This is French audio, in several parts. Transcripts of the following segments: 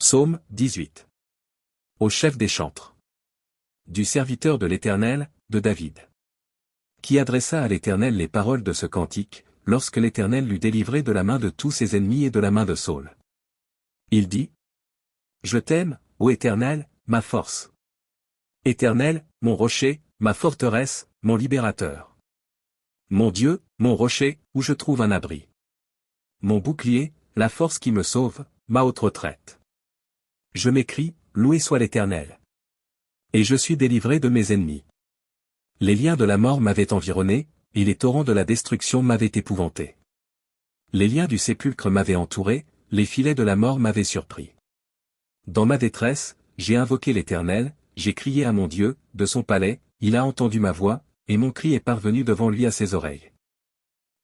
Psaume 18. Au chef des chantres. Du serviteur de l'Éternel, de David. Qui adressa à l'Éternel les paroles de ce cantique, lorsque l'Éternel l'eut délivré de la main de tous ses ennemis et de la main de Saül. Il dit: Je t'aime, ô Éternel, ma force. Éternel, mon rocher, ma forteresse, mon libérateur. Mon Dieu, mon rocher, où je trouve un abri. Mon bouclier, la force qui me sauve, ma haute retraite. Je m'écrie, loué soit l'Éternel. Et je suis délivré de mes ennemis. Les liens de la mort m'avaient environné, et les torrents de la destruction m'avaient épouvanté. Les liens du sépulcre m'avaient entouré, les filets de la mort m'avaient surpris. Dans ma détresse, j'ai invoqué l'Éternel, j'ai crié à mon Dieu, de son palais, il a entendu ma voix, et mon cri est parvenu devant lui à ses oreilles.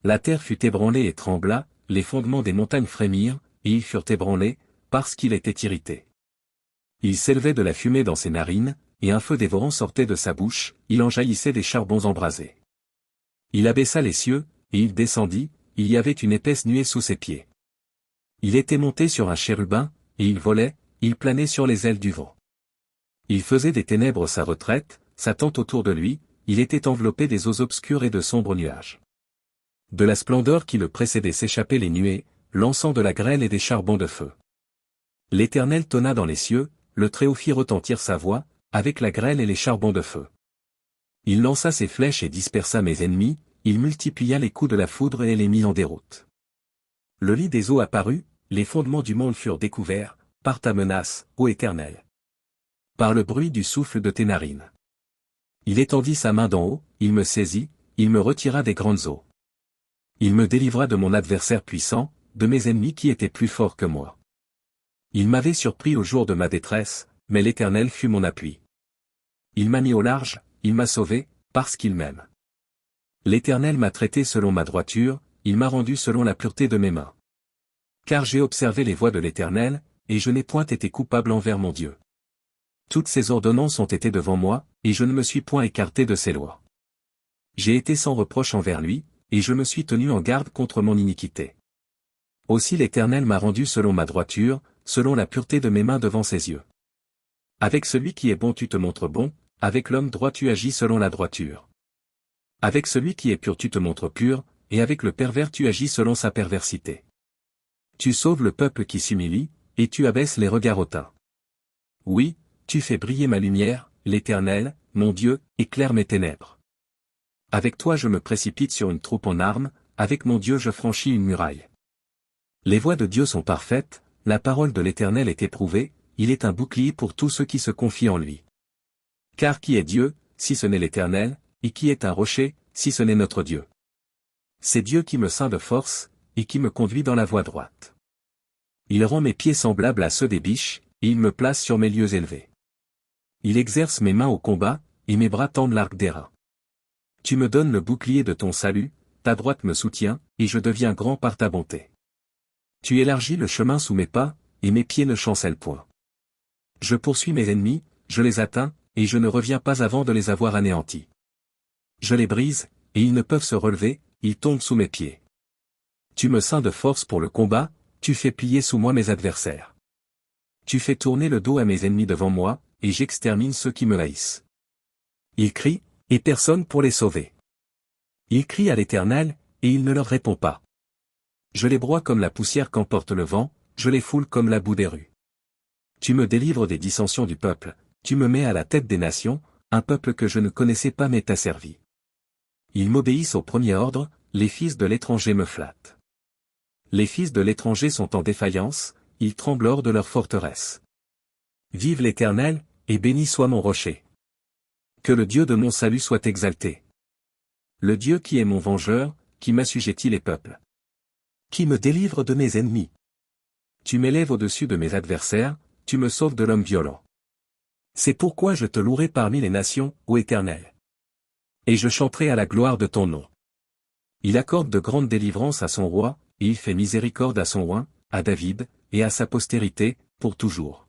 La terre fut ébranlée et trembla, les fondements des montagnes frémirent, et ils furent ébranlés, parce qu'il était irrité. Il s'élevait de la fumée dans ses narines, et un feu dévorant sortait de sa bouche, il en jaillissait des charbons embrasés. Il abaissa les cieux, et il descendit, il y avait une épaisse nuée sous ses pieds. Il était monté sur un chérubin, et il volait, il planait sur les ailes du vent. Il faisait des ténèbres sa retraite, sa tente autour de lui, il était enveloppé des eaux obscures et de sombres nuages. De la splendeur qui le précédait s'échappaient les nuées, lançant de la grêle et des charbons de feu. L'Éternel tonna dans les cieux, le Très-Haut fit retentir sa voix, avec la grêle et les charbons de feu. Il lança ses flèches et dispersa mes ennemis, il multiplia les coups de la foudre et les mit en déroute. Le lit des eaux apparut, les fondements du monde furent découverts, par ta menace, ô Éternel. Par le bruit du souffle de tes narines. Il étendit sa main d'en haut, il me saisit, il me retira des grandes eaux. Il me délivra de mon adversaire puissant, de mes ennemis qui étaient plus forts que moi. Il m'avait surpris au jour de ma détresse, mais l'Éternel fut mon appui. Il m'a mis au large, il m'a sauvé, parce qu'il m'aime. L'Éternel m'a traité selon ma droiture, il m'a rendu selon la pureté de mes mains. Car j'ai observé les voies de l'Éternel, et je n'ai point été coupable envers mon Dieu. Toutes ses ordonnances ont été devant moi, et je ne me suis point écarté de ses lois. J'ai été sans reproche envers lui, et je me suis tenu en garde contre mon iniquité. Aussi l'Éternel m'a rendu selon ma droiture, selon la pureté de mes mains devant ses yeux. Avec celui qui est bon tu te montres bon, avec l'homme droit tu agis selon la droiture. Avec celui qui est pur tu te montres pur, et avec le pervers tu agis selon sa perversité. Tu sauves le peuple qui s'humilie, et tu abaisses les regards hautains. Oui, tu fais briller ma lumière, l'Éternel, mon Dieu, éclaire mes ténèbres. Avec toi je me précipite sur une troupe en armes, avec mon Dieu je franchis une muraille. Les voies de Dieu sont parfaites, la parole de l'Éternel est éprouvée, il est un bouclier pour tous ceux qui se confient en lui. Car qui est Dieu, si ce n'est l'Éternel, et qui est un rocher, si ce n'est notre Dieu? C'est Dieu qui me ceint de force, et qui me conduit dans la voie droite. Il rend mes pieds semblables à ceux des biches, et il me place sur mes lieux élevés. Il exerce mes mains au combat, et mes bras tendent l'arc d'airain. Tu me donnes le bouclier de ton salut, ta droite me soutient, et je deviens grand par ta bonté. Tu élargis le chemin sous mes pas, et mes pieds ne chancellent point. Je poursuis mes ennemis, je les atteins, et je ne reviens pas avant de les avoir anéantis. Je les brise, et ils ne peuvent se relever, ils tombent sous mes pieds. Tu me ceins de force pour le combat, tu fais plier sous moi mes adversaires. Tu fais tourner le dos à mes ennemis devant moi, et j'extermine ceux qui me haïssent. Ils crient, et personne pour les sauver. Ils crient à l'Éternel, et il ne leur répond pas. Je les broie comme la poussière qu'emporte le vent, je les foule comme la boue des rues. Tu me délivres des dissensions du peuple, tu me mets à la tête des nations, un peuple que je ne connaissais pas m'est asservi. Ils m'obéissent au premier ordre, les fils de l'étranger me flattent. Les fils de l'étranger sont en défaillance, ils tremblent hors de leur forteresse. Vive l'Éternel, et béni soit mon rocher. Que le Dieu de mon salut soit exalté. Le Dieu qui est mon vengeur, qui m'assujettit les peuples. Qui me délivre de mes ennemis. Tu m'élèves au-dessus de mes adversaires, tu me sauves de l'homme violent. C'est pourquoi je te louerai parmi les nations, ô Éternel. Et je chanterai à la gloire de ton nom. Il accorde de grandes délivrances à son roi, et il fait miséricorde à son oint, à David, et à sa postérité, pour toujours.